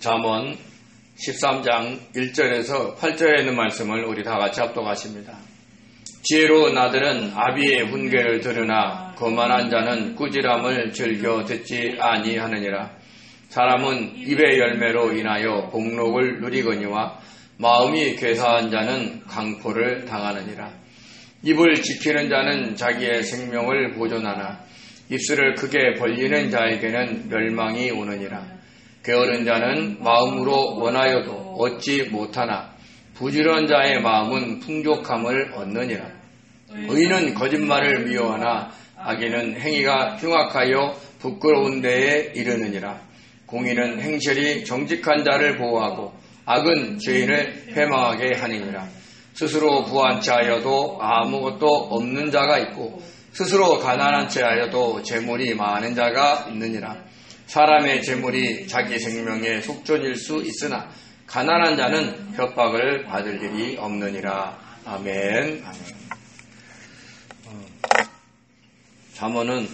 잠언 13장 1절에서 8절에 있는 말씀을 우리 다 같이 합독하십니다. 지혜로운 아들은 아비의 훈계를 들으나 거만한 자는 꾸지람을 즐겨 듣지 아니하느니라. 사람은 입의 열매로 인하여 복록을 누리거니와 마음이 괴사한 자는 강포를 당하느니라. 입을 지키는 자는 자기의 생명을 보존하나 입술을 크게 벌리는 자에게는 멸망이 오느니라. 게으른 자는 마음으로 원하여도 얻지 못하나 부지런한 자의 마음은 풍족함을 얻느니라. 의인은 거짓말을 미워하나 악인은 행위가 흉악하여 부끄러운 데에 이르느니라. 공의는 행실이 정직한 자를 보호하고 악은 죄인을 패망하게 하느니라. 스스로 부한 채 하여도 아무것도 없는 자가 있고 스스로 가난한 채 하여도 재물이 많은 자가 있느니라. 사람의 재물이 자기 생명의 속전일 수 있으나 가난한 자는 협박을 받을 일이 없느니라. 아멘. 잠언은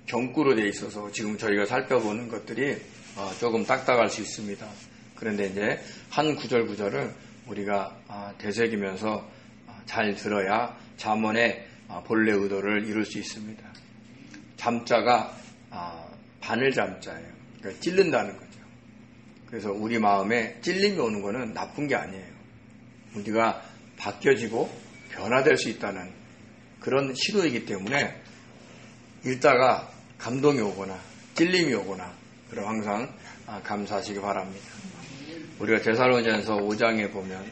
경구로 되어 있어서 지금 저희가 살펴보는 것들이 조금 딱딱할 수 있습니다. 그런데 이제 한 구절을 우리가 되새기면서 잘 들어야 잠언의 본래 의도를 이룰 수 있습니다. 잠자가 바늘 잠자예요. 그러니까 찔른다는 거죠. 그래서 우리 마음에 찔림이 오는 거는 나쁜 게 아니에요. 우리가 바뀌어지고 변화될 수 있다는 그런 시도이기 때문에 읽다가 감동이 오거나 찔림이 오거나 그럼 항상 감사하시기 바랍니다. 우리가 데살로니가서 5장에 보면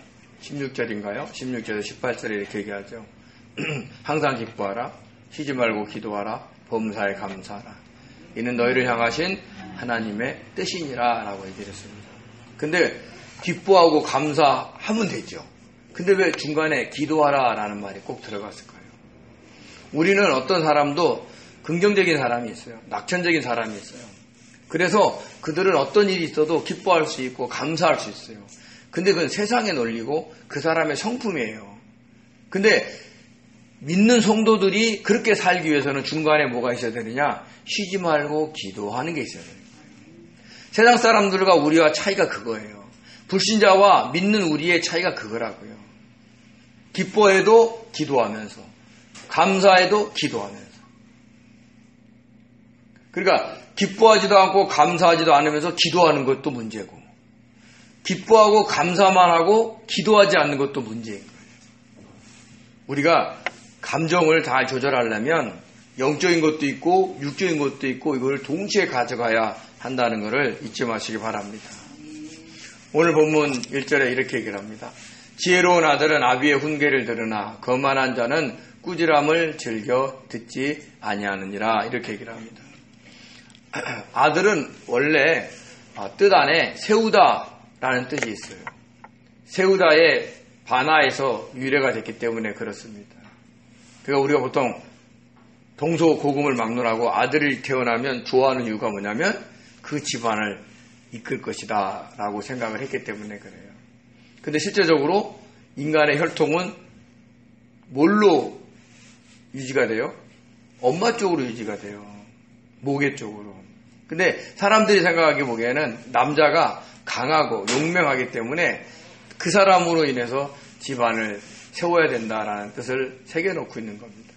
16절인가요? 16절에서 18절에 이렇게 얘기하죠. 항상 기뻐하라. 쉬지 말고 기도하라. 범사에 감사하라. 이는 너희를 향하신 하나님의 뜻이니라 라고 얘기를 했습니다. 근데 기뻐하고 감사하면 되죠. 근데 왜 중간에 기도하라 라는 말이 꼭 들어갔을까요? 우리는 어떤 사람도 긍정적인 사람이 있어요. 낙천적인 사람이 있어요. 그래서 그들은 어떤 일이 있어도 기뻐할 수 있고 감사할 수 있어요. 근데 그건 세상의 논리고 그 사람의 성품이에요. 근데 믿는 성도들이 그렇게 살기 위해서는 중간에 뭐가 있어야 되느냐? 쉬지 말고 기도하는 게 있어야 돼요. 세상 사람들과 우리와 차이가 그거예요. 불신자와 믿는 우리의 차이가 그거라고요. 기뻐해도 기도하면서, 감사해도 기도하면서. 그러니까 기뻐하지도 않고 감사하지도 않으면서 기도하는 것도 문제고, 기뻐하고 감사만 하고 기도하지 않는 것도 문제인 거예요. 우리가 감정을 다 조절하려면 영적인 것도 있고 육적인 것도 있고 이걸 동시에 가져가야 한다는 것을 잊지 마시기 바랍니다. 오늘 본문 1절에 이렇게 얘기를 합니다. 지혜로운 아들은 아비의 훈계를 들으나 거만한 자는 꾸지람을 즐겨 듣지 아니하느니라 이렇게 얘기를 합니다. 아들은 원래 뜻 안에 세우다라는 뜻이 있어요. 세우다의 반하에서 유래가 됐기 때문에 그렇습니다. 그러니까 우리가 보통 동서고금을 막론하고 아들이 태어나면 좋아하는 이유가 뭐냐면 그 집안을 이끌 것이다 라고 생각을 했기 때문에 그래요. 근데 실제적으로 인간의 혈통은 뭘로 유지가 돼요? 엄마 쪽으로 유지가 돼요. 모계 쪽으로. 근데 사람들이 생각하기 보기에는 남자가 강하고 용맹하기 때문에 그 사람으로 인해서 집안을 세워야 된다라는 뜻을 새겨놓고 있는 겁니다.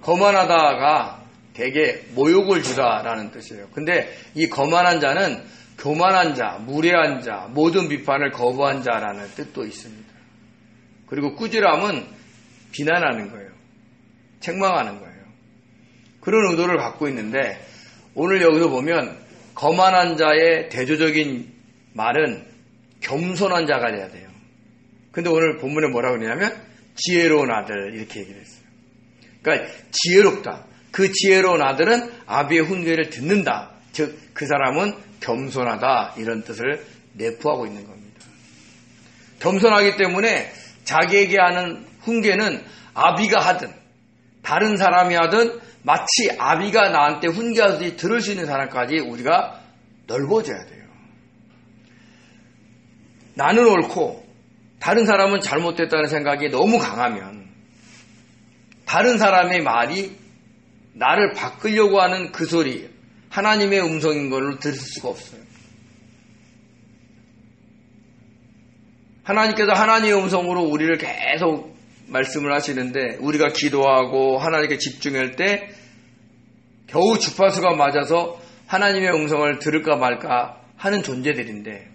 거만하다가 대개 모욕을 주다라는 뜻이에요. 근데 이 거만한 자는 교만한 자, 무례한 자, 모든 비판을 거부한 자라는 뜻도 있습니다. 그리고 꾸지람은 비난하는 거예요. 책망하는 거예요. 그런 의도를 갖고 있는데 오늘 여기서 보면 거만한 자의 대조적인 말은 겸손한 자가 돼야 돼요. 근데 오늘 본문에 뭐라고 그러냐면 지혜로운 아들 이렇게 얘기를 했어요. 그러니까 지혜롭다. 그 지혜로운 아들은 아비의 훈계를 듣는다. 즉 그 사람은 겸손하다 이런 뜻을 내포하고 있는 겁니다. 겸손하기 때문에 자기에게 하는 훈계는 아비가 하든 다른 사람이 하든 마치 아비가 나한테 훈계하듯이 들을 수 있는 사람까지 우리가 넓어져야 돼요. 나는 옳고 다른 사람은 잘못됐다는 생각이 너무 강하면 다른 사람의 말이 나를 바꾸려고 하는 그 소리 하나님의 음성인 걸로 들을 수가 없어요. 하나님께서 하나님의 음성으로 우리를 계속 말씀을 하시는데 우리가 기도하고 하나님께 집중할 때 겨우 주파수가 맞아서 하나님의 음성을 들을까 말까 하는 존재들인데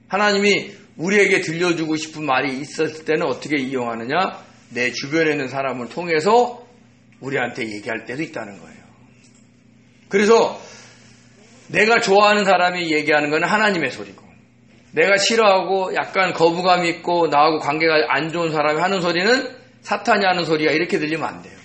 하나님이 우리에게 들려주고 싶은 말이 있었을 때는 어떻게 이용하느냐? 내 주변에 있는 사람을 통해서 우리한테 얘기할 때도 있다는 거예요. 그래서 내가 좋아하는 사람이 얘기하는 건 하나님의 소리고 내가 싫어하고 약간 거부감이 있고 나하고 관계가 안 좋은 사람이 하는 소리는 사탄이 하는 소리야. 이렇게 들리면 안 돼요.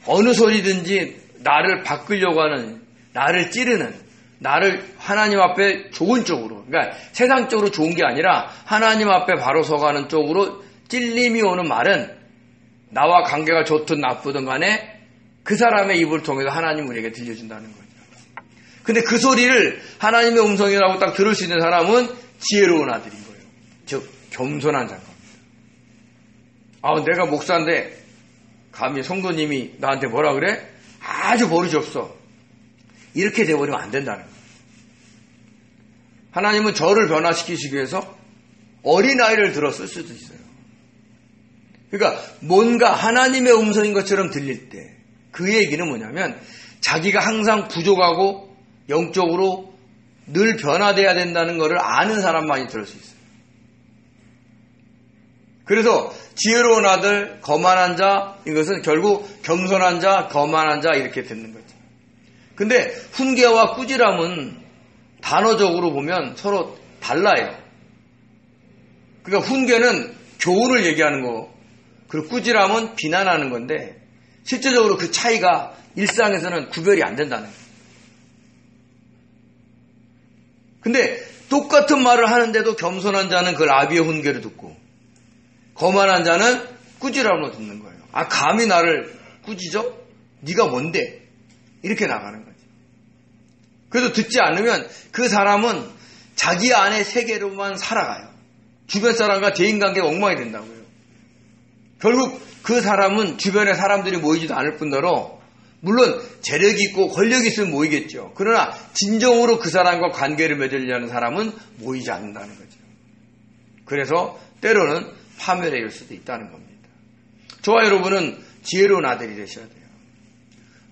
어느 소리든지 나를 바꾸려고 하는, 나를 찌르는, 나를 하나님 앞에 좋은 쪽으로, 그러니까 세상적으로 좋은 게 아니라 하나님 앞에 바로 서가는 쪽으로 찔림이 오는 말은 나와 관계가 좋든 나쁘든 간에 그 사람의 입을 통해서 하나님 우리에게 들려준다는 거죠. 근데 그 소리를 하나님의 음성이라고 딱 들을 수 있는 사람은 지혜로운 아들인 거예요. 즉 겸손한 자입니다. 내가 목사인데 감히 성도님이 나한테 뭐라 그래? 아주 버릇이 없어. 이렇게 돼버리면 안 된다는 거예요. 하나님은 저를 변화시키시기 위해서 어린아이를 들어 쓸 수도 있어요. 그러니까 뭔가 하나님의 음성인 것처럼 들릴 때 그 얘기는 뭐냐면 자기가 항상 부족하고 영적으로 늘 변화돼야 된다는 것을 아는 사람만이 들을 수 있어요. 그래서 지혜로운 아들, 거만한 자, 이것은 결국 겸손한 자, 거만한 자 이렇게 듣는 거죠. 근데 훈계와 꾸지람은 단어적으로 보면 서로 달라요. 그러니까 훈계는 교훈을 얘기하는 거, 그리고 꾸지람은 비난하는 건데 실제적으로 그 차이가 일상에서는 구별이 안 된다는 거예요. 근데 똑같은 말을 하는데도 겸손한 자는 그걸 아비의 훈계를 듣고 거만한 자는 꾸지람으로 듣는 거예요. 감히 나를 꾸지죠? 네가 뭔데? 이렇게 나가는 거죠. 그래서 듣지 않으면 그 사람은 자기 안의 세계로만 살아가요. 주변 사람과 대인관계가 엉망이 된다고요. 결국 그 사람은 주변에 사람들이 모이지도 않을 뿐더러 물론 재력이 있고 권력이 있으면 모이겠죠. 그러나 진정으로 그 사람과 관계를 맺으려는 사람은 모이지 않는다는 거죠. 그래서 때로는 파멸에 이를 수도 있다는 겁니다. 저와 여러분은 지혜로운 아들이 되셔야 돼요.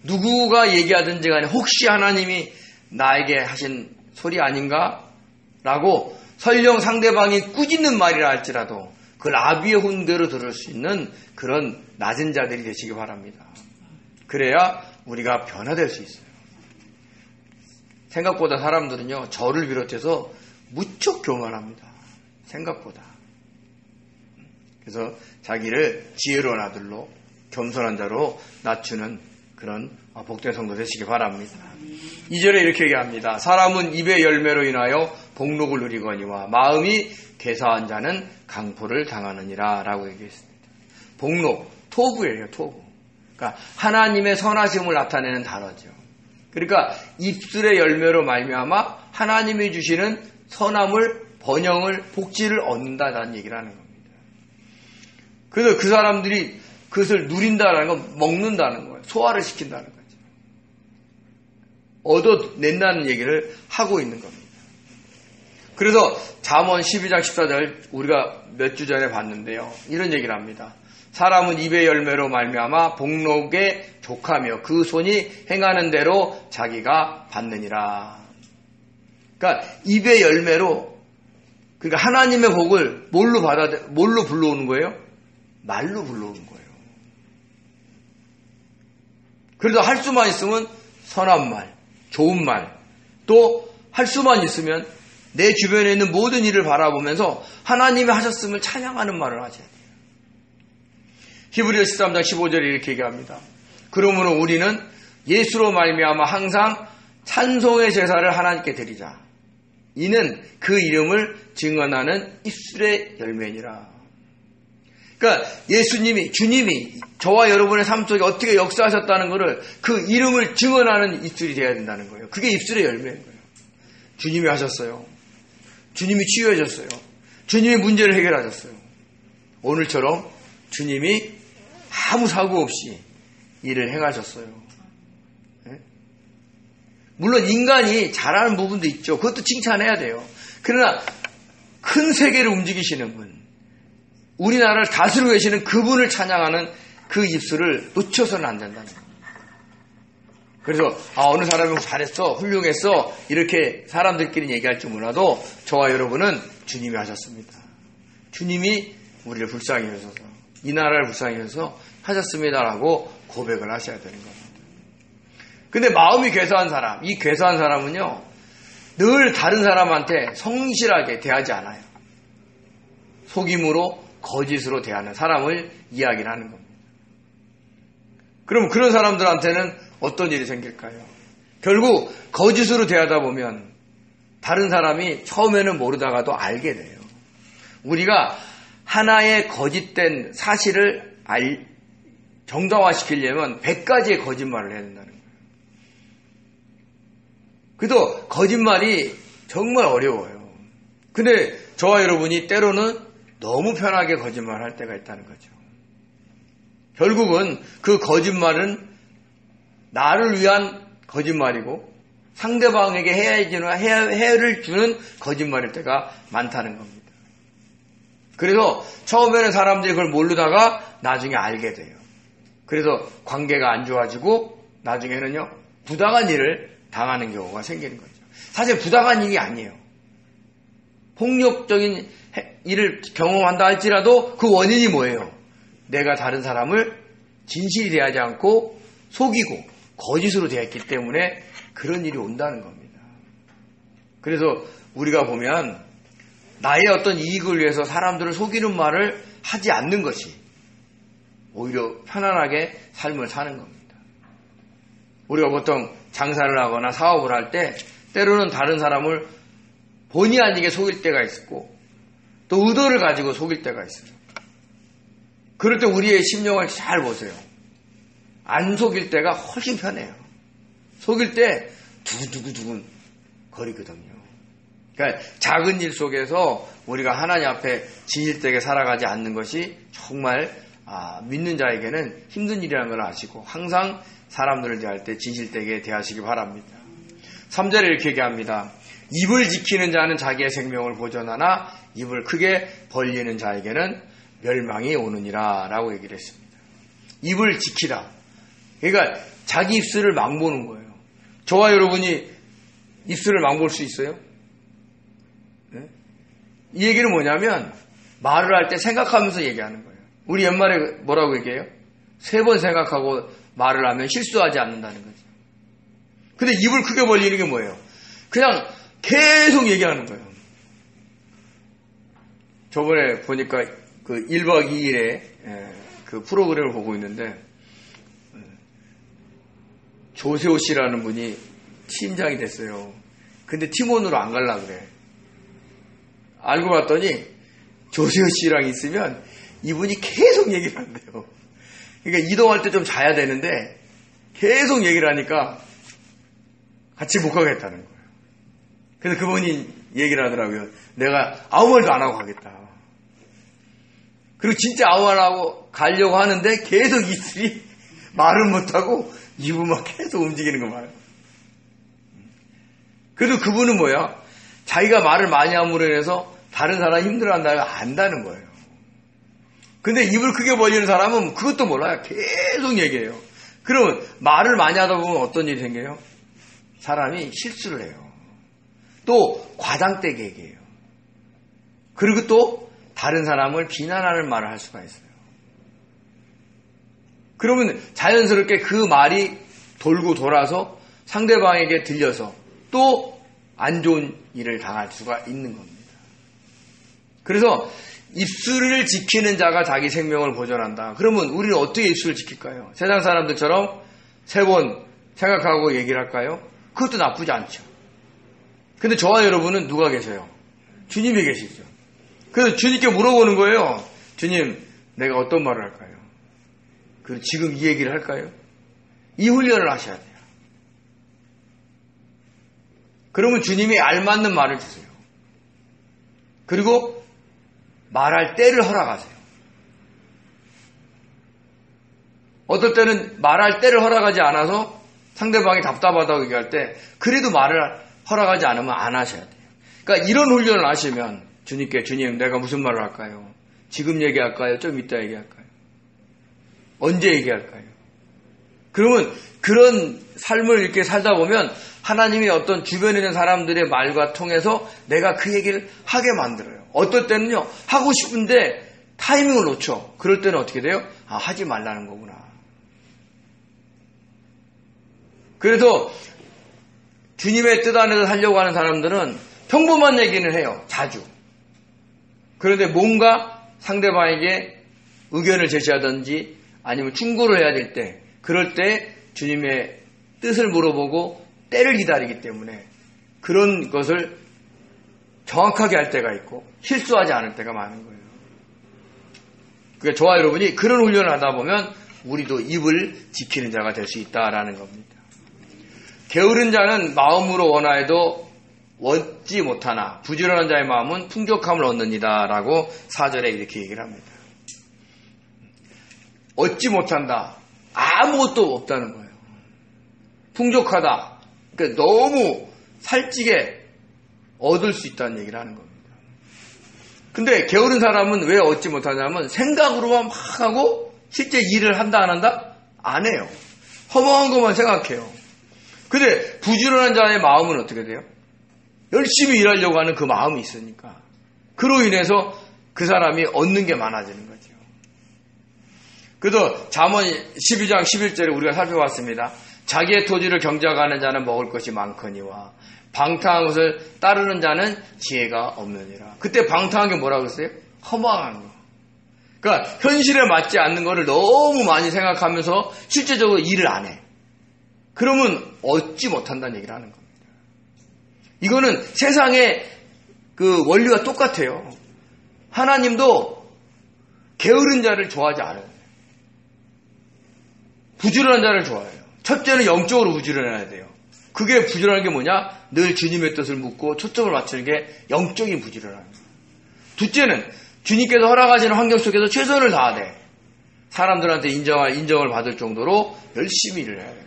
누구가 얘기하든지 간에 혹시 하나님이 나에게 하신 소리 아닌가? 라고 설령 상대방이 꾸짖는 말이라 할지라도 그걸 아비의 훈계로 들을 수 있는 그런 낮은 자들이 되시기 바랍니다. 그래야 우리가 변화될 수 있어요. 생각보다 사람들은요, 저를 비롯해서 무척 교만합니다. 생각보다. 그래서 자기를 지혜로운 아들로 겸손한 자로 낮추는 그런 복된 성도 되시기 바랍니다. 2절에 이렇게 얘기합니다. 사람은 입의 열매로 인하여 복록을 누리거니와 마음이 괴사한 자는 강포를 당하느니라 라고 얘기했습니다. 복록, 토부예요. 토부. 그러니까 하나님의 선하심을 나타내는 단어죠. 그러니까 입술의 열매로 말미암아 하나님이 주시는 선함을, 번영을, 복지를 얻는다라는 얘기를 하는 겁니다. 그래서 그 사람들이 그것을 누린다라는 건 먹는다는 거예요. 소화를 시킨다는 거죠. 얻어낸다는 얘기를 하고 있는 겁니다. 그래서 잠언 12장 14절 우리가 몇 주 전에 봤는데요. 이런 얘기를 합니다. 사람은 입의 열매로 말미암아 복록에 족하며 그 손이 행하는 대로 자기가 받느니라. 그러니까 입의 열매로, 그러니까 하나님의 복을 뭘로 불러오는 거예요? 말로 불러오는 거예요. 그래도 할 수만 있으면 선한 말, 좋은 말, 또 할 수만 있으면 내 주변에 있는 모든 일을 바라보면서 하나님이 하셨음을 찬양하는 말을 하셔야 돼요. 히브리서 13장 15절에 이렇게 얘기합니다. 그러므로 우리는 예수로 말미암아 항상 찬송의 제사를 하나님께 드리자. 이는 그 이름을 증언하는 입술의 열매니라. 그러니까 예수님이, 주님이 저와 여러분의 삶 속에 어떻게 역사하셨다는 것을 그 이름을 증언하는 입술이 되어야 된다는 거예요. 그게 입술의 열매인 거예요. 주님이 하셨어요. 주님이 치유해줬어요. 주님이 문제를 해결하셨어요. 오늘처럼 주님이 아무 사고 없이 일을 행하셨어요. 물론 인간이 잘하는 부분도 있죠. 그것도 칭찬해야 돼요. 그러나 큰 세계를 움직이시는 분, 우리나라를 다스리고 계시는 그분을 찬양하는 그 입술을 놓쳐서는 안 된다는 거예요. 그래서 어느 사람이 잘했어, 훌륭했어 이렇게 사람들끼리 얘기할 줄 몰라도 저와 여러분은 주님이 하셨습니다. 주님이 우리를 불쌍히 여셔서 이 나라를 불쌍히 여셔서 하셨습니다라고 고백을 하셔야 되는 겁니다. 근데 마음이 괴소한 사람, 이 괴소한 사람은요 늘 다른 사람한테 성실하게 대하지 않아요. 속임으로 거짓으로 대하는 사람을 이야기를 하는 겁니다. 그럼 그런 사람들한테는 어떤 일이 생길까요? 결국 거짓으로 대하다 보면 다른 사람이 처음에는 모르다가도 알게 돼요. 우리가 하나의 거짓된 사실을 정당화시키려면 100가지의 거짓말을 해야 된다는 거예요. 그래도 거짓말이 정말 어려워요. 근데 저와 여러분이 때로는 너무 편하게 거짓말할 때가 있다는 거죠. 결국은 그 거짓말은 나를 위한 거짓말이고 상대방에게 해를 주는 거짓말일 때가 많다는 겁니다. 그래서 처음에는 사람들이 그걸 모르다가 나중에 알게 돼요. 그래서 관계가 안 좋아지고 나중에는요 부당한 일을 당하는 경우가 생기는 거죠. 사실 부당한 일이 아니에요. 폭력적인 일을 경험한다 할지라도 그 원인이 뭐예요? 내가 다른 사람을 진실이 대하지 않고 속이고 거짓으로 대했기 때문에 그런 일이 온다는 겁니다. 그래서 우리가 보면 나의 어떤 이익을 위해서 사람들을 속이는 말을 하지 않는 것이 오히려 편안하게 삶을 사는 겁니다. 우리가 보통 장사를 하거나 사업을 할 때 때로는 다른 사람을 본의 아니게 속일 때가 있고 또 의도를 가지고 속일 때가 있어요. 그럴 때 우리의 심령을 잘 보세요. 안 속일 때가 훨씬 편해요. 속일 때 두근두근 거리거든요. 그러니까 작은 일 속에서 우리가 하나님 앞에 진실되게 살아가지 않는 것이 정말 믿는 자에게는 힘든 일이라는 걸 아시고 항상 사람들을 대할 때 진실되게 대하시기 바랍니다. 3절에 이렇게 얘기합니다. 입을 지키는 자는 자기의 생명을 보존하나 입을 크게 벌리는 자에게는 멸망이 오느니라 라고 얘기를 했습니다. 입을 지키라. 그러니까 자기 입술을 망보는 거예요. 저와 여러분이 입술을 망볼 수 있어요? 네? 이 얘기는 뭐냐면 말을 할 때 생각하면서 얘기하는 거예요. 우리 옛말에 뭐라고 얘기해요? 3번 생각하고 말을 하면 실수하지 않는다는 거죠. 근데 입을 크게 벌리는 게 뭐예요? 그냥 계속 얘기하는 거예요. 저번에 보니까 그 1박 2일에 그 프로그램을 보고 있는데 조세호 씨라는 분이 팀장이 됐어요. 근데 팀원으로 안 가려고 그래. 알고 봤더니 조세호 씨랑 있으면 이분이 계속 얘기를 한대요. 그러니까 이동할 때 좀 자야 되는데 계속 얘기를 하니까 같이 못 가겠다는 거예요. 그래서 그분이 얘기를 하더라고요. 내가 아무 말도 안 하고 가겠다. 그리고 진짜 아무 말 하고 가려고 하는데 계속 입술이 말을 못하고 입을 막 계속 움직이는 거 봐요. 그래도 그분은 뭐야? 자기가 말을 많이 함으로 인해서 다른 사람이 힘들어한다는 걸 안다는 거예요. 근데 입을 크게 벌리는 사람은 그것도 몰라요. 계속 얘기해요. 그러면 말을 많이 하다 보면 어떤 일이 생겨요? 사람이 실수를 해요. 또 과장되게 얘기해요. 그리고 또 다른 사람을 비난하는 말을 할 수가 있어요. 그러면 자연스럽게 그 말이 돌고 돌아서 상대방에게 들려서 또 안 좋은 일을 당할 수가 있는 겁니다. 그래서 입술을 지키는 자가 자기 생명을 보존한다. 그러면 우리는 어떻게 입술을 지킬까요? 세상 사람들처럼 3번 생각하고 얘기를 할까요? 그것도 나쁘지 않죠. 근데 저와 여러분은 누가 계세요? 주님이 계시죠. 그래서 주님께 물어보는 거예요. 주님, 내가 어떤 말을 할까요? 그리고 지금 이 얘기를 할까요? 이 훈련을 하셔야 돼요. 그러면 주님이 알맞는 말을 주세요. 그리고 말할 때를 허락하세요. 어떨 때는 말할 때를 허락하지 않아서 상대방이 답답하다고 얘기할 때 그래도 말을 허락하지 않으면 안 하셔야 돼요. 그러니까 이런 훈련을 하시면 주님께 주님 내가 무슨 말을 할까요? 지금 얘기할까요? 좀 이따 얘기할까요? 언제 얘기할까요? 그러면 그런 삶을 이렇게 살다 보면 하나님이 어떤 주변에 있는 사람들의 말과 통해서 내가 그 얘기를 하게 만들어요. 어떨 때는요, 하고 싶은데 타이밍을 놓쳐. 그럴 때는 어떻게 돼요? 아, 하지 말라는 거구나. 그래서 주님의 뜻 안에서 살려고 하는 사람들은 평범한 얘기는 해요. 자주. 그런데 뭔가 상대방에게 의견을 제시하든지 아니면 충고를 해야 될 때, 그럴 때 주님의 뜻을 물어보고 때를 기다리기 때문에 그런 것을 정확하게 할 때가 있고 실수하지 않을 때가 많은 거예요. 그러니까 저와 여러분이 그런 훈련을 하다 보면 우리도 입을 지키는 자가 될 수 있다라는 겁니다. 게으른 자는 마음으로 원하여도 얻지 못하나 부지런한 자의 마음은 풍족함을 얻느니라 라고 4절에 이렇게 얘기를 합니다. 얻지 못한다. 아무것도 없다는 거예요. 풍족하다. 그러니까 너무 살찌게 얻을 수 있다는 얘기를 하는 겁니다. 근데 게으른 사람은 왜 얻지 못하냐면 생각으로만 막 하고 실제 일을 한다 안 한다? 안 해요. 허망한 것만 생각해요. 근데 부지런한 자의 마음은 어떻게 돼요? 열심히 일하려고 하는 그 마음이 있으니까 그로 인해서 그 사람이 얻는 게 많아지는 거죠. 그래서 잠언 12장 11절에 우리가 살펴봤습니다. 자기의 토지를 경작하는 자는 먹을 것이 많거니와 방탕한 것을 따르는 자는 지혜가 없느니라. 그때 방탕한 게 뭐라고 했어요? 허망한 거. 그러니까 현실에 맞지 않는 거를 너무 많이 생각하면서 실제적으로 일을 안 해. 그러면 얻지 못한다는 얘기를 하는 겁니다. 이거는 세상의 그 원리와 똑같아요. 하나님도 게으른 자를 좋아하지 않아요. 부지런한 자를 좋아해요. 첫째는 영적으로 부지런해야 돼요. 그게 부지런한 게 뭐냐? 늘 주님의 뜻을 묻고 초점을 맞추는 게 영적인 부지런함입니다. 둘째는 주님께서 허락하시는 환경 속에서 최선을 다하되 사람들한테 인정을 받을 정도로 열심히 일을 해야 돼요.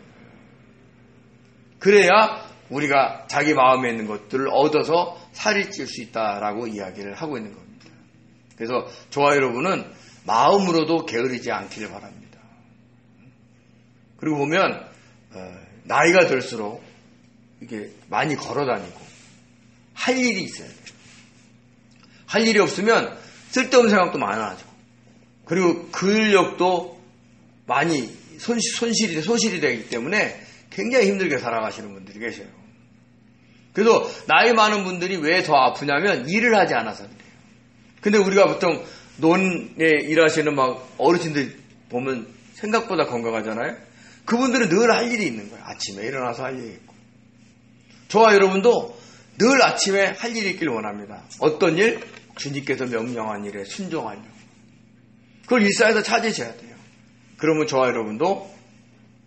그래야 우리가 자기 마음에 있는 것들을 얻어서 살이 찔 수 있다라고 이야기를 하고 있는 겁니다. 그래서 저와 여러분은 마음으로도 게으르지 않기를 바랍니다. 그리고 보면 나이가 들수록 이게 많이 걸어다니고 할 일이 있어야 돼요. 할 일이 없으면 쓸데없는 생각도 많아져. 그리고 근력도 많이 손실이 되기 때문에 굉장히 힘들게 살아가시는 분들이 계세요. 그래서 나이 많은 분들이 왜 더 아프냐면 일을 하지 않아서 그래요. 근데 우리가 보통 논에 일하시는 막 어르신들 보면 생각보다 건강하잖아요. 그분들은 늘 할 일이 있는 거예요. 아침에 일어나서 할 일이 있고. 저와 여러분도 늘 아침에 할 일이 있길 원합니다. 어떤 일? 주님께서 명령한 일에 순종하려고. 그걸 일상에서 찾으셔야 돼요. 그러면 저와 여러분도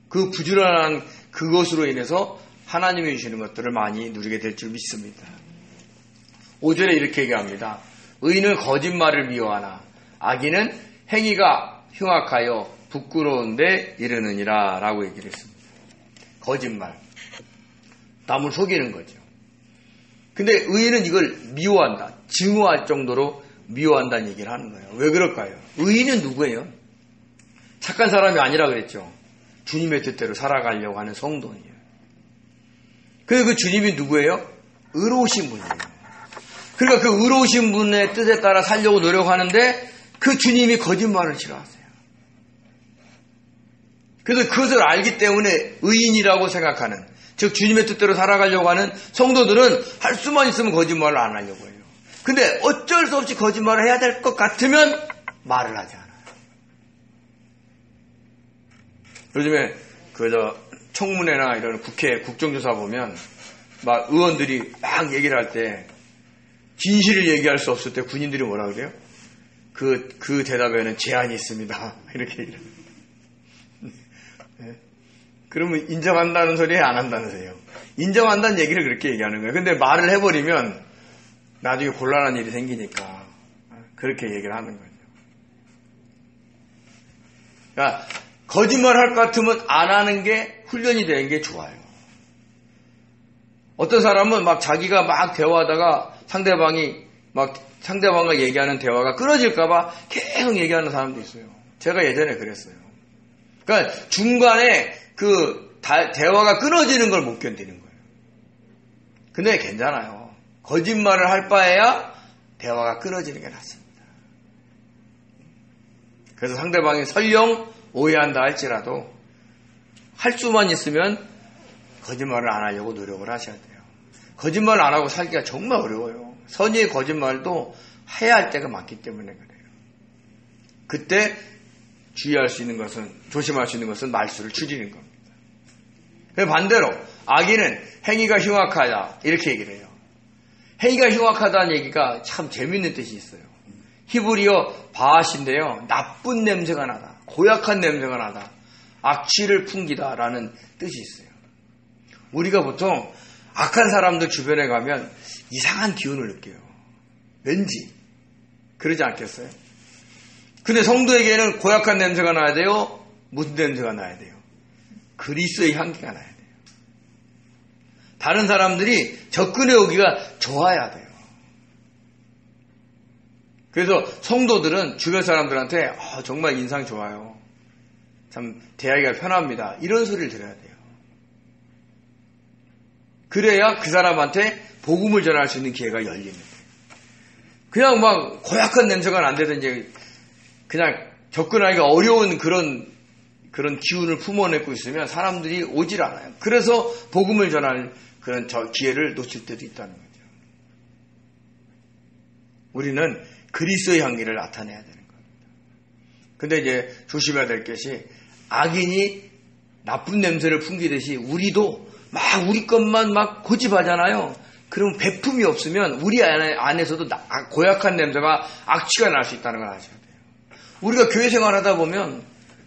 그 부지런한 그것으로 인해서 하나님이 주시는 것들을 많이 누리게 될 줄 믿습니다. 5절에 이렇게 얘기합니다. 의인은 거짓말을 미워하나 악인은 행위가 흉악하여 부끄러운데 이르느니라 라고 얘기를 했습니다. 거짓말. 남을 속이는 거죠. 근데 의인은 이걸 미워한다. 증오할 정도로 미워한다는 얘기를 하는 거예요. 왜 그럴까요? 의인은 누구예요? 착한 사람이 아니라 그랬죠. 주님의 뜻대로 살아가려고 하는 성도예요. 그리고 그 주님이 누구예요? 의로우신 분이에요. 그러니까 그 의로우신 분의 뜻에 따라 살려고 노력하는데 그 주님이 거짓말을 싫어하세요. 그래서 그것을 알기 때문에 의인이라고 생각하는, 즉 주님의 뜻대로 살아가려고 하는 성도들은 할 수만 있으면 거짓말을 안 하려고 해요. 근데 어쩔 수 없이 거짓말을 해야 될 것 같으면 말을 하지 않아요. 요즘에 청문회나 이런 국회 국정조사 보면 막 의원들이 막 얘기를 할 때 진실을 얘기할 수 없을 때 군인들이 뭐라 그래요? 그 대답에는 제한이 있습니다. 이렇게 얘기를 해요. 그러면 인정한다는 소리예요? 안 한다는 소리예요? 인정한다는 얘기를 그렇게 얘기하는 거예요. 근데 말을 해버리면 나중에 곤란한 일이 생기니까 그렇게 얘기를 하는 거죠. 그러니까 거짓말 할 것 같으면 안 하는 게 훈련이 되는 게 좋아요. 어떤 사람은 막 자기가 막 대화하다가 상대방과 얘기하는 대화가 끊어질까봐 계속 얘기하는 사람도 있어요. 제가 예전에 그랬어요. 그러니까 중간에 대화가 끊어지는 걸 못 견디는 거예요. 근데 괜찮아요. 거짓말을 할 바에야 대화가 끊어지는 게 낫습니다. 그래서 상대방이 설령 오해한다 할지라도 할 수만 있으면 거짓말을 안 하려고 노력을 하셔야 돼요. 거짓말 안 하고 살기가 정말 어려워요. 선의의 거짓말도 해야 할 때가 많기 때문에 그래요. 그때 조심할 수 있는 것은 말수를 줄이는 겁니다. 반대로 악인은 행위가 흉악하다 이렇게 얘기를 해요. 행위가 흉악하다는 얘기가 참 재밌는 뜻이 있어요. 히브리어 바앗인데요. 나쁜 냄새가 나다. 고약한 냄새가 나다. 악취를 풍기다라는 뜻이 있어요. 우리가 보통 악한 사람들 주변에 가면 이상한 기운을 느껴요. 왠지 그러지 않겠어요? 근데 성도에게는 고약한 냄새가 나야 돼요? 무슨 냄새가 나야 돼요? 그리스도의 향기가 나야 돼요. 다른 사람들이 접근해 오기가 좋아야 돼요. 그래서 성도들은 주변 사람들한테 정말 인상 좋아요. 참 대하기가 편합니다. 이런 소리를 들어야 돼요. 그래야 그 사람한테 복음을 전할 수 있는 기회가 열리는 거예요. 그냥 막 고약한 냄새가 난다든지 그냥 접근하기가 어려운 그런 기운을 품어내고 있으면 사람들이 오질 않아요. 그래서 복음을 전할 그런 기회를 놓칠 때도 있다는 거죠. 우리는 그리스도의 향기를 나타내야 되는 겁니다. 근데 이제 조심해야 될 것이 악인이 나쁜 냄새를 풍기듯이 우리도 우리 것만 고집하잖아요. 그럼 베품이 없으면 우리 안에서도 고약한 냄새가 악취가 날 수 있다는 걸 아셔야 돼요. 우리가 교회 생활하다 보면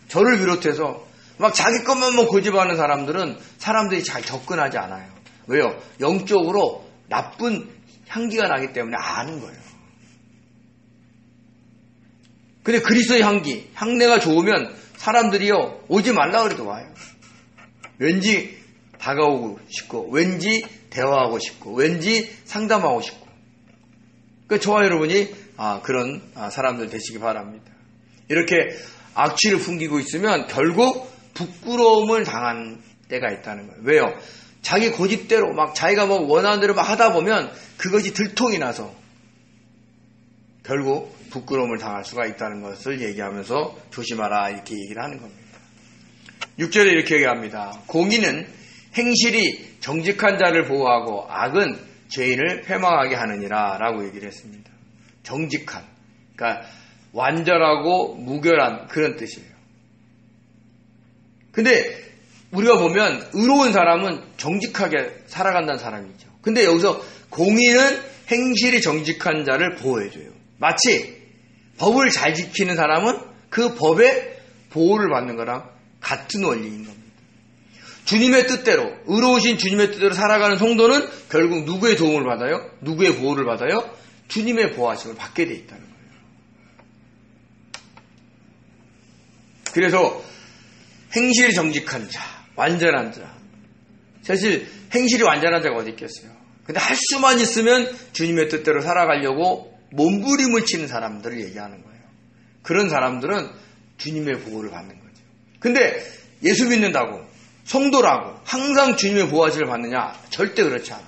저를 비롯해서 자기 것만 고집하는 사람들은 사람들이 잘 접근하지 않아요. 왜요? 영적으로 나쁜 향기가 나기 때문에 아는 거예요. 근데 그리스도의 향내가 좋으면 사람들이요 오지 말라 그래도 와요. 왠지 다가오고 싶고, 왠지 대화하고 싶고, 왠지 상담하고 싶고. 그러니까 저와 여러분이 그런 사람들 되시기 바랍니다. 이렇게 악취를 풍기고 있으면 결국 부끄러움을 당한 때가 있다는 거예요. 왜요? 자기 고집대로 자기가 원하는 대로 하다 보면 그것이 들통이 나서 결국 부끄러움을 당할 수가 있다는 것을 얘기하면서 조심하라 이렇게 얘기를 하는 겁니다. 6절에 이렇게 얘기합니다. 공의는 행실이 정직한 자를 보호하고 악은 죄인을 패망하게 하느니라 라고 얘기를 했습니다. 정직한, 그러니까 완전하고 무결한 그런 뜻이에요. 근데 우리가 보면 의로운 사람은 정직하게 살아간다는 사람이죠. 근데 여기서 공의는 행실이 정직한 자를 보호해줘요. 마치 법을 잘 지키는 사람은 그 법의 보호를 받는 거랑 같은 원리인 겁니다. 주님의 뜻대로, 의로우신 주님의 뜻대로 살아가는 성도는 결국 누구의 도움을 받아요? 누구의 보호를 받아요? 주님의 보호하심을 받게 돼 있다는 거예요. 그래서 행실이 정직한 자, 완전한 자. 사실 행실이 완전한 자가 어디 있겠어요? 근데 할 수만 있으면 주님의 뜻대로 살아가려고 몸부림을 치는 사람들을 얘기하는 거예요. 그런 사람들은 주님의 보호를 받는 거죠. 근데 예수 믿는다고, 성도라고 항상 주님의 보호하심을 받느냐? 절대 그렇지 않아요.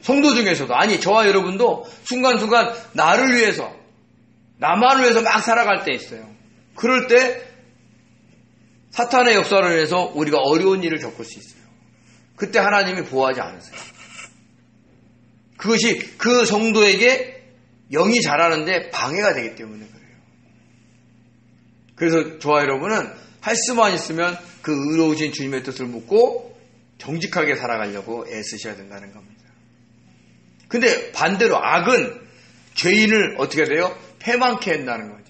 성도 중에서도, 저와 여러분도 순간순간 나를 위해서, 나만을 위해서 막 살아갈 때 있어요. 그럴 때 사탄의 역사를 위해서 우리가 어려운 일을 겪을 수 있어요. 그때 하나님이 보호하지 않으세요. 그것이 그 성도에게 영이 자라는데 방해가 되기 때문에 그래요. 그래서 저와 여러분은 할 수만 있으면 그 의로우신 주님의 뜻을 묻고 정직하게 살아가려고 애쓰셔야 된다는 겁니다. 근데 반대로 악은 죄인을 어떻게 돼요? 패망케 한다는 거죠.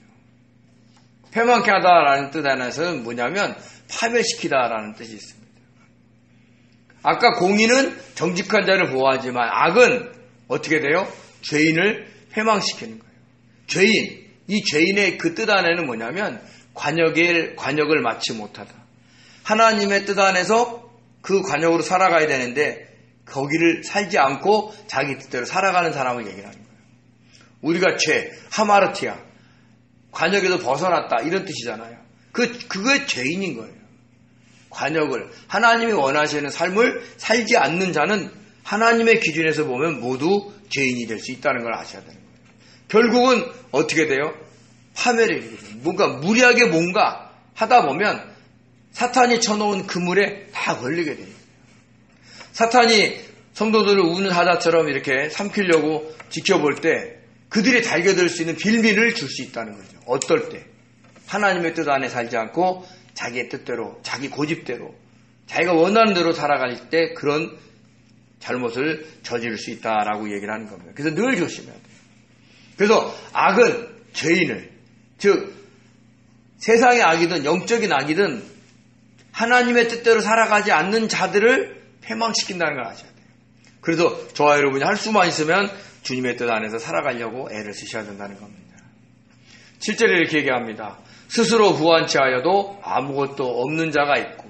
패망케 하다라는 뜻 안에서는 뭐냐면 파멸시키다라는 뜻이 있습니다. 아까 공의는 정직한 자를 보호하지만 악은 어떻게 돼요? 죄인을 패망시키는 거예요. 이 죄인의 그 뜻 안에는 뭐냐면 관역을 마치 못하다. 하나님의 뜻 안에서 그 관역으로 살아가야 되는데 거기를 살지 않고 자기 뜻대로 살아가는 사람을 얘기하는 거예요. 우리가 죄, 하마르티아, 관역에서 벗어났다 이런 뜻이잖아요. 그거의 죄인인 거예요. 관역을 하나님이 원하시는 삶을 살지 않는 자는 하나님의 기준에서 보면 모두 죄인이 될 수 있다는 걸 아셔야 되는 거예요. 결국은 어떻게 돼요? 파멸에 이르게 돼요. 무리하게 뭔가 하다 보면 사탄이 쳐놓은 그물에 다 걸리게 돼요. 사탄이 성도들을 우는 사자처럼 이렇게 삼키려고 지켜볼 때 그들이 달겨들 수 있는 빌미를 줄 수 있다는 거죠. 어떨 때? 하나님의 뜻 안에 살지 않고 자기의 뜻대로, 자기 고집대로, 자기가 원하는 대로 살아갈 때 그런 잘못을 저지를 수 있다라고 얘기를 하는 겁니다. 그래서 늘 조심해야 돼요. 그래서 악은 죄인을, 즉 세상의 악이든 영적인 악이든 하나님의 뜻대로 살아가지 않는 자들을 패망시킨다는 걸 아셔야 돼요. 그래서 저와 여러분이 할 수만 있으면 주님의 뜻 안에서 살아가려고 애를 쓰셔야 된다는 겁니다. 7절에 이렇게 얘기합니다. 스스로 부한 채 하여도 아무것도 없는 자가 있고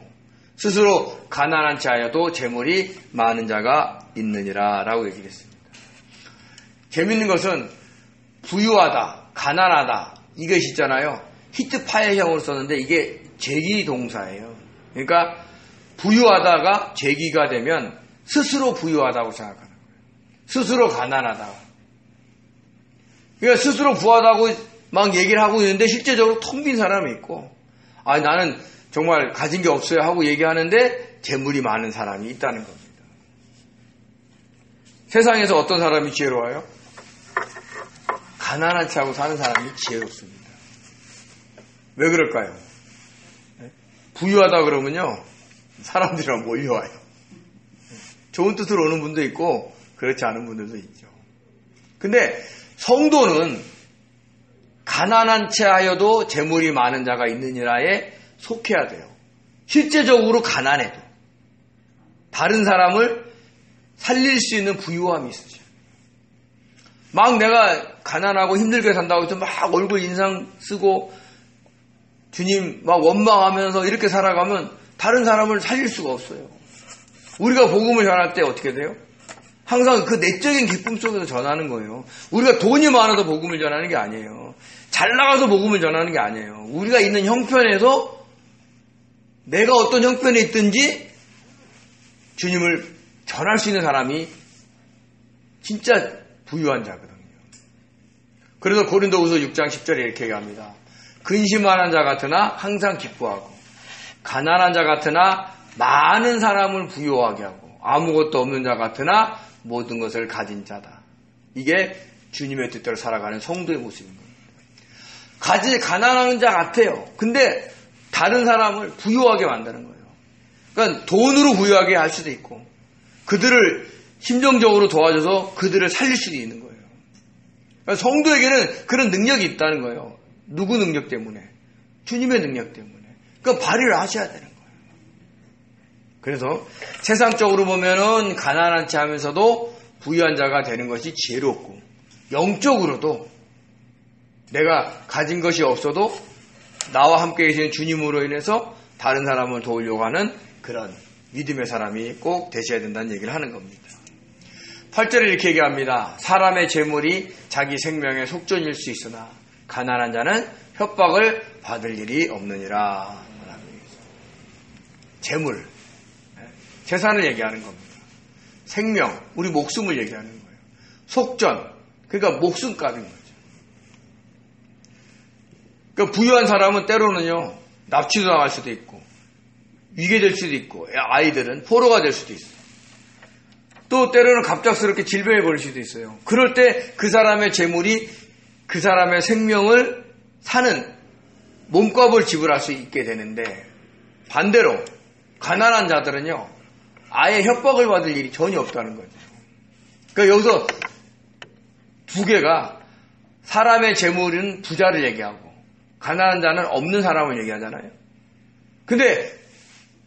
스스로 가난한 채 하여도 재물이 많은 자가 있느니라 라고 얘기했습니다. 재밌는 것은 부유하다, 가난하다 이것이 있잖아요. 히트 파일형으로 썼는데 이게 제기 동사예요. 그러니까 부유하다가 제기가 되면 스스로 부유하다고 생각하는 거예요. 스스로 가난하다. 그러니까 스스로 부하다고 막 얘기를 하고 있는데 실제적으로 텅 빈 사람이 있고 나는 정말 가진 게 없어요 하고 얘기하는데 재물이 많은 사람이 있다는 겁니다. 세상에서 어떤 사람이 지혜로워요? 가난한 채 하고 사는 사람이 지혜롭습니다. 왜 그럴까요? 부유하다 그러면요 사람들이랑 몰려와요. 좋은 뜻으로 오는 분도 있고 그렇지 않은 분들도 있죠. 근데 성도는 가난한 채 하여도 재물이 많은 자가 있느니라에 속해야 돼요. 실제적으로 가난해도 다른 사람을 살릴 수 있는 부유함이 있으죠. 막 내가 가난하고 힘들게 산다고 해서 막 얼굴 인상 쓰고 주님 막 원망하면서 이렇게 살아가면 다른 사람을 살릴 수가 없어요. 우리가 복음을 전할 때 어떻게 돼요? 항상 그 내적인 기쁨 속에서 전하는 거예요. 우리가 돈이 많아서 복음을 전하는 게 아니에요. 잘 나가서 복음을 전하는 게 아니에요. 우리가 있는 형편에서 내가 어떤 형편에 있든지 주님을 전할 수 있는 사람이 진짜 부유한 자거든요. 그래서 고린도후서 6장 10절에 이렇게 얘기합니다. 근심하는 자 같으나 항상 기뻐하고 가난한 자 같으나 많은 사람을 부유하게 하고 아무것도 없는 자 같으나 모든 것을 가진 자다. 이게 주님의 뜻대로 살아가는 성도의 모습인 겁니다. 가난한 자 같아요. 근데 다른 사람을 부유하게 만드는 거예요. 그러니까 돈으로 부유하게 할 수도 있고 그들을 심정적으로 도와줘서 그들을 살릴 수도 있는 거예요. 그러니까 성도에게는 그런 능력이 있다는 거예요. 누구 능력 때문에? 주님의 능력 때문에. 그러니까 발휘를 하셔야 되는 거예요. 그래서 세상적으로 보면은 가난한 채 하면서도 부유한 자가 되는 것이 지혜롭고 영적으로도 내가 가진 것이 없어도 나와 함께 계시는 주님으로 인해서 다른 사람을 도우려고 하는 그런 믿음의 사람이 꼭 되셔야 된다는 얘기를 하는 겁니다. 8절에 이렇게 얘기합니다. 사람의 재물이 자기 생명의 속전일 수 있으나 가난한 자는 협박을 받을 일이 없느니라. 재물, 재산을 얘기하는 겁니다. 생명, 우리 목숨을 얘기하는 거예요. 속전, 그러니까 목숨값인 거죠. 그러니까 부유한 사람은 때로는요, 납치도 나갈 수도 있고, 위계될 수도 있고, 아이들은 포로가 될 수도 있어요. 또 때로는 갑작스럽게 질병에 걸릴 수도 있어요. 그럴 때 그 사람의 재물이 그 사람의 생명을 사는 몸값을 지불할 수 있게 되는데, 반대로 가난한 자들은요, 아예 협박을 받을 일이 전혀 없다는 거죠. 그러니까 여기서 두 개가 사람의 재물은 부자를 얘기하고 가난한 자는 없는 사람을 얘기하잖아요. 근데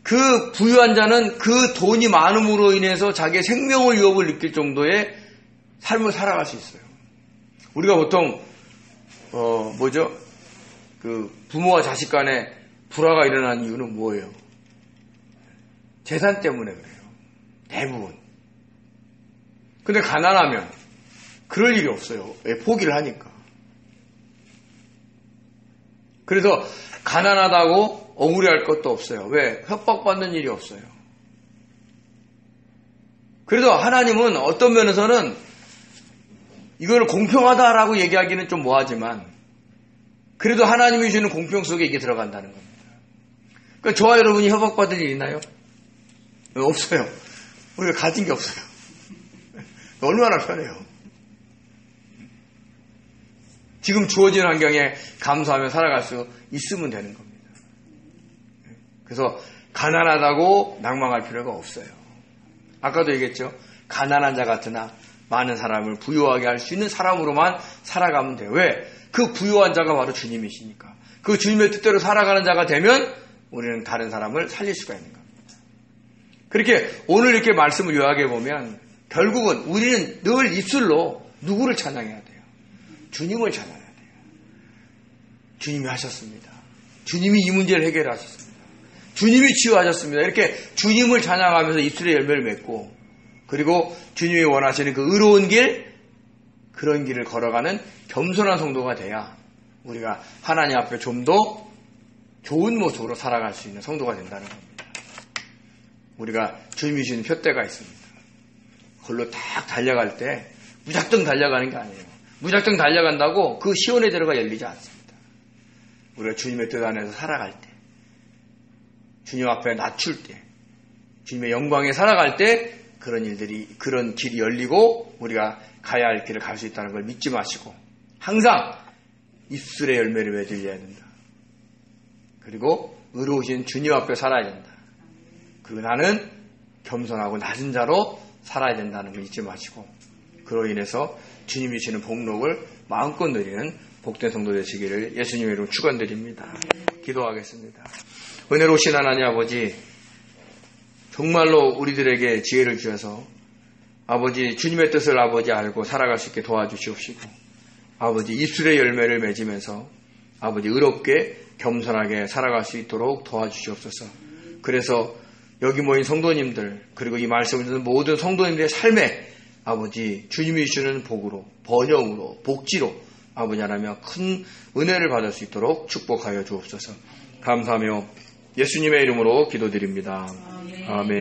그 부유한 자는 그 돈이 많음으로 인해서 자기의 생명을 위협을 느낄 정도의 삶을 살아갈 수 있어요. 우리가 보통 그 부모와 자식 간에 불화가 일어나는 이유는 뭐예요? 재산 때문에 그래요. 대부분. 근데 가난하면 그럴 일이 없어요. 왜? 포기를 하니까. 그래서 가난하다고 억울해할 것도 없어요. 왜? 협박받는 일이 없어요. 그래도 하나님은 어떤 면에서는 이걸 공평하다라고 얘기하기는 좀 뭐하지만 그래도 하나님이 주는 공평 속에 이게 들어간다는 겁니다. 그러니까 저와 여러분이 협박받을 일 있나요? 없어요. 우리가 가진 게 없어요. 얼마나 편해요. 지금 주어진 환경에 감사하며 살아갈 수 있으면 되는 겁니다. 그래서 가난하다고 낭망할 필요가 없어요. 아까도 얘기했죠. 가난한 자 같으나 많은 사람을 부유하게 할 수 있는 사람으로만 살아가면 돼요. 왜? 그 부유한 자가 바로 주님이시니까. 그 주님의 뜻대로 살아가는 자가 되면 우리는 다른 사람을 살릴 수가 있는 겁니다. 그렇게 오늘 이렇게 말씀을 요약해 보면 결국은 우리는 늘 입술로 누구를 찬양해야 돼요? 주님을 찬양해야 돼요. 주님이 하셨습니다. 주님이 이 문제를 해결하셨습니다. 주님이 치유하셨습니다. 이렇게 주님을 찬양하면서 입술의 열매를 맺고 그리고 주님이 원하시는 그 의로운 길, 그런 길을 걸어가는 겸손한 성도가 돼야 우리가 하나님 앞에 좀 더 좋은 모습으로 살아갈 수 있는 성도가 된다는 겁니다. 우리가 주님이 주신 푯대가 있습니다. 그걸로 딱 달려갈 때 무작정 달려가는 게 아니에요. 무작정 달려간다고 그 시온의 대로가 열리지 않습니다. 우리가 주님의 뜻 안에서 살아갈 때, 주님 앞에 낮출 때, 주님의 영광에 살아갈 때 그런 일들이, 그런 길이 열리고 우리가 가야 할 길을 갈 수 있다는 걸 믿지 마시고 항상 입술의 열매를 맺으려야 된다. 그리고 의로우신 주님 앞에 살아야 된다. 그리고 나는 겸손하고 낮은 자로 살아야 된다는 걸 잊지 마시고 그로 인해서 주님이 주시는 복록을 마음껏 누리는 복된 성도 되시기를 예수님의 이름으로 축원드립니다. 기도하겠습니다. 은혜로우신 하나님 아버지, 정말로 우리들에게 지혜를 주셔서 아버지 주님의 뜻을 아버지 알고 살아갈 수 있게 도와주시옵시고 아버지 입술의 열매를 맺으면서 아버지 의롭게 겸손하게 살아갈 수 있도록 도와주시옵소서. 그래서 여기 모인 성도님들 그리고 이 말씀을 듣는 모든 성도님들의 삶에 아버지 주님이 주시는 복으로 번영으로 복지로 아버지 하나며 큰 은혜를 받을 수 있도록 축복하여 주옵소서. 감사하며 예수님의 이름으로 기도드립니다. 아멘.